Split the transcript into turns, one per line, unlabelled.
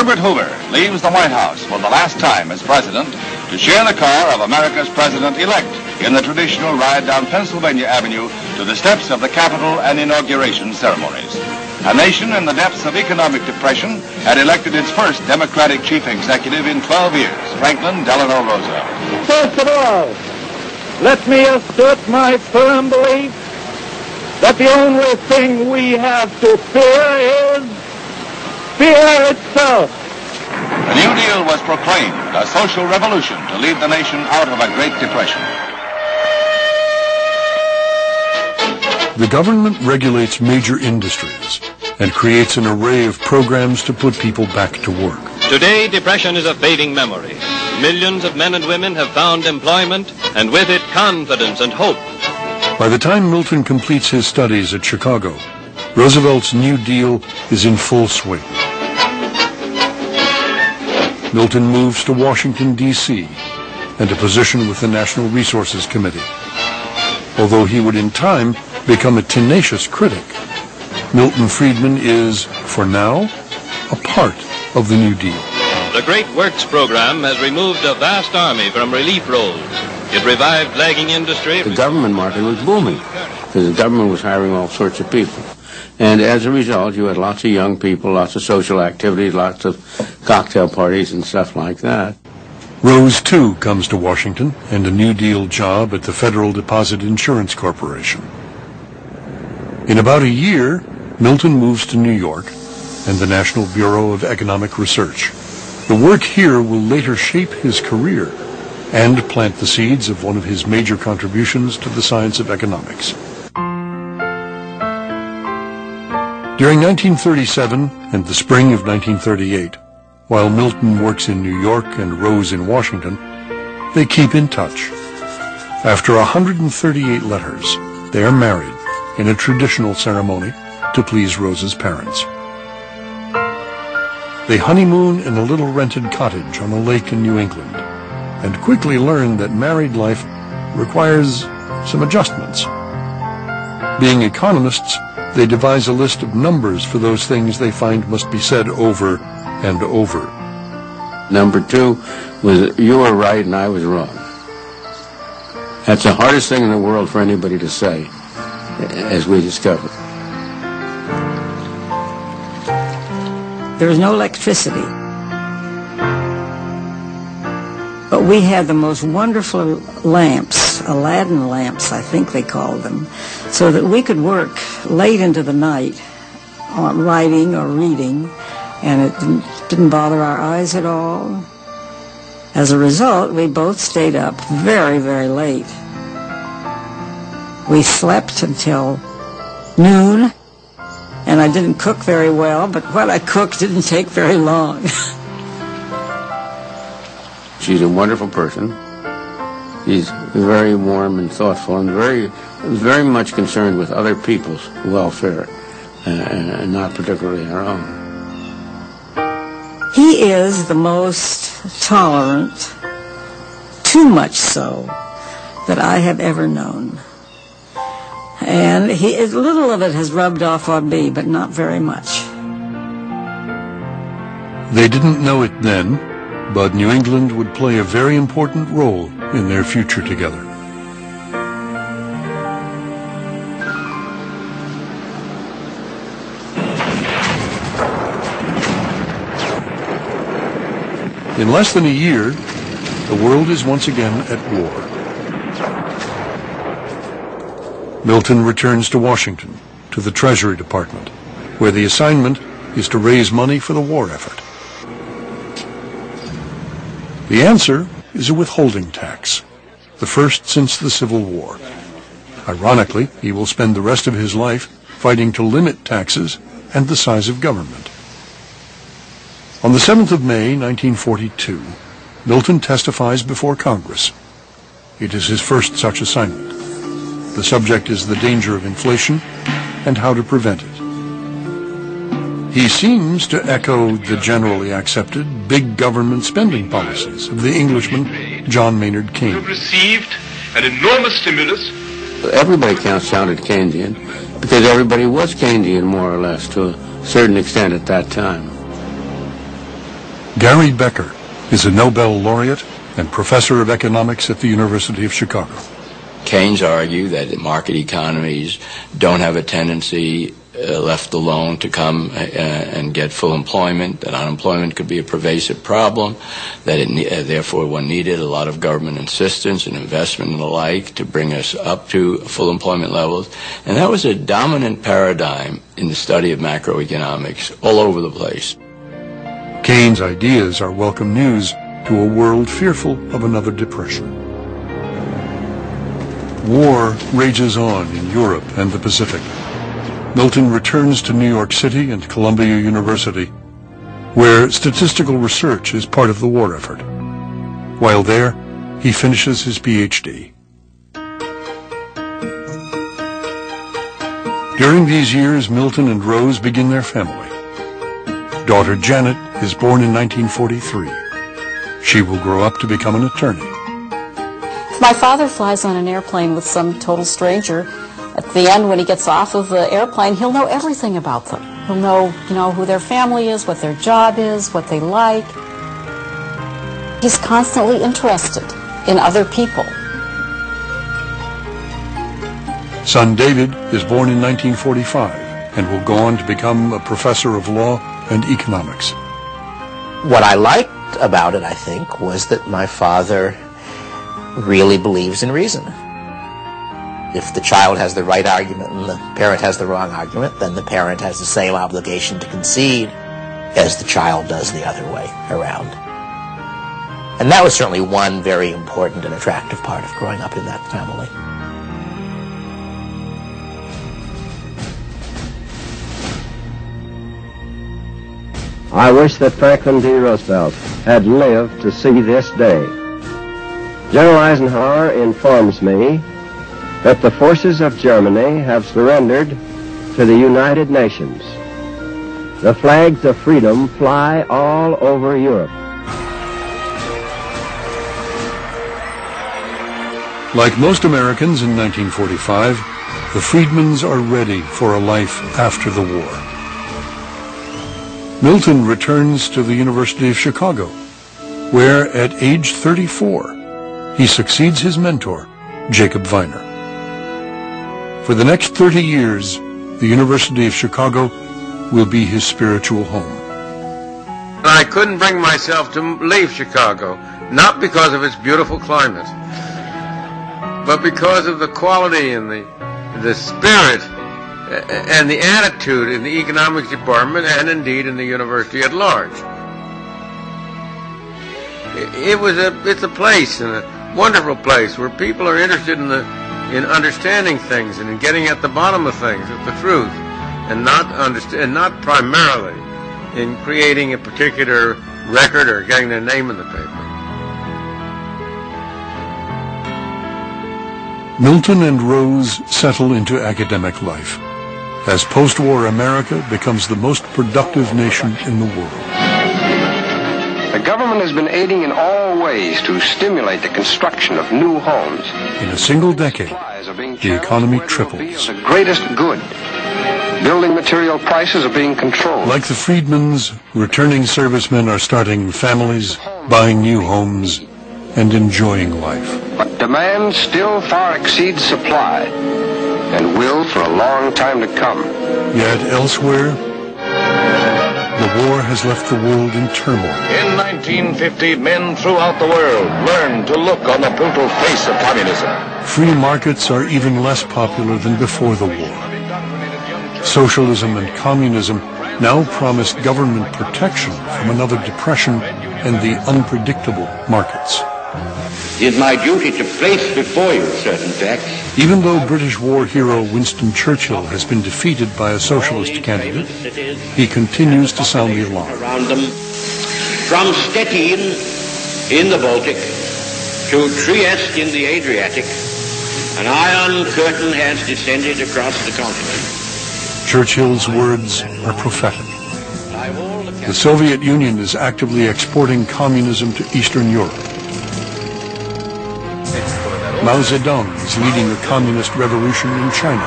Herbert Hoover leaves the White House for the last time as president to share the car of America's president-elect in the traditional ride down Pennsylvania Avenue to the steps of the Capitol and inauguration ceremonies. A nation in the depths of economic depression had elected its first Democratic chief executive in 12 years, Franklin Delano Roosevelt.
First of all, let me assert my firm belief that the only thing we have to fear is fear itself.
The New Deal was proclaimed a social revolution to lead the nation out of a Great Depression.
The government regulates major industries and creates an array of programs to put people back to work.
Today, depression is a fading memory. Millions of men and women have found employment, and with it, confidence and hope.
By the time Milton completes his studies at Chicago, Roosevelt's New Deal is in full swing. Milton moves to Washington, D.C., and a position with the National Resources Committee. Although he would in time become a tenacious critic, Milton Friedman is, for now, a part of the New Deal.
The Great Works program has removed a vast army from relief roles. It revived lagging industry.
The government market was booming because the government was hiring all sorts of people. And as a result, you had lots of young people, lots of social activities, lots of cocktail parties and stuff like that.
Rose, too, comes to Washington and a New Deal job at the Federal Deposit Insurance Corporation. In about a year, Milton moves to New York and the National Bureau of Economic Research. The work here will later shape his career and plant the seeds of one of his major contributions to the science of economics. During 1937 and the spring of 1938, while Milton works in New York and Rose in Washington, they keep in touch. After 138 letters, they are married in a traditional ceremony to please Rose's parents. They honeymoon in a little rented cottage on a lake in New England and quickly learn that married life requires some adjustments. Being economists, they devise a list of numbers for those things they find must be said over and over.
Number 2 was you were right and I was wrong. That's the hardest thing in the world for anybody to say, as we discovered.
There was no electricity. But we had the most wonderful lamps, Aladdin lamps, I think they called them, so that we could work late into the night on writing or reading, and it didn't bother our eyes at all. As a result, we both stayed up very, very late. We slept until noon, and I didn't cook very well, but what I cooked didn't take very long.
She's a wonderful person. She's very warm and thoughtful and very much concerned with other people's welfare and not particularly her own.
He is the most tolerant, too much so, that I have ever known. And a little of it has rubbed off on me, but not very much.
They didn't know it then, but New England would play a very important role in their future together. In less than a year, the world is once again at war. Milton returns to Washington, to the Treasury Department, where the assignment is to raise money for the war effort. The answer is a withholding tax, the first since the Civil War. Ironically, he will spend the rest of his life fighting to limit taxes and the size of government. On the 7th of May, 1942, Milton testifies before Congress. It is his first such assignment. The subject is the danger of inflation and how to prevent it. He seems to echo the generally accepted big government spending policies of the Englishman John Maynard Keynes.
We've received an enormous stimulus.
Everybody sounded Keynesian because everybody was Keynesian more or less to a certain extent at that time.
Gary Becker is a Nobel laureate and professor of economics at the University of Chicago.
Keynes argued that market economies don't have a tendency, left alone, to come and get full employment, that unemployment could be a pervasive problem, that therefore one needed a lot of government assistance and investment and the like to bring us up to full employment levels. And that was a dominant paradigm in the study of macroeconomics all over the place.
Keynes' ideas are welcome news to a world fearful of another depression. War rages on in Europe and the Pacific. Milton returns to New York City and Columbia University, where statistical research is part of the war effort. While there, he finishes his PhD. During these years, Milton and Rose begin their family. Daughter Janet is born in 1943. She will grow up to become an attorney.
My father flies on an airplane with some total stranger. At the end, when he gets off of the airplane, he'll know everything about them. He'll know, who their family is, what their job is, what they like. He's constantly interested in other people.
Son David is born in 1945 and will go on to become a professor of law and economics.
What I liked about it, I think, was that my father really believes in reason. If the child has the right argument and the parent has the wrong argument, then the parent has the same obligation to concede as the child does the other way around. And that was certainly one very important and attractive part of growing up in that family.
I wish that Franklin D. Roosevelt had lived to see this day. General Eisenhower informs me that the forces of Germany have surrendered to the United Nations. The flags of freedom fly all over Europe.
Like most Americans in 1945, the Friedmans are ready for a life after the war. Milton returns to the University of Chicago, where at age 34, he succeeds his mentor, Jacob Viner. For the next 30 years, the University of Chicago will be his spiritual home.
I couldn't bring myself to leave Chicago, not because of its beautiful climate, but because of the quality and the spirit and the attitude in the economics department and indeed in the university at large. It's a place, and a wonderful place, where people are interested in understanding things and in getting at the bottom of things, at the truth, and not primarily in creating a particular record or getting their name in the paper.
Milton and Rose settle into academic life as post-war America becomes the most productive nation in the world.
The government has been aiding in all ways to stimulate the construction of new homes.
In a single decade, the economy triples.
The greatest good. Building material prices are being controlled.
Like the Friedmans, returning servicemen are starting families, buying new homes, and enjoying life.
But demand still far exceeds supply, and will for a long time to come.
Yet elsewhere, the war has left the world in turmoil.
In 1950, men throughout the world learned to look on the brutal face of communism.
Free markets are even less popular than before the war. Socialism and communism now promised government protection from another depression and the unpredictable markets.
It is my duty to place before you certain facts.
Even though British war hero Winston Churchill has been defeated by a socialist candidate, he continues to sound the alarm.
Around them, from Stettin in the Baltic to Trieste in the Adriatic, an iron curtain has descended across the continent.
Churchill's words are prophetic. The Soviet Union is actively exporting communism to Eastern Europe. Mao Zedong is leading a communist revolution in China.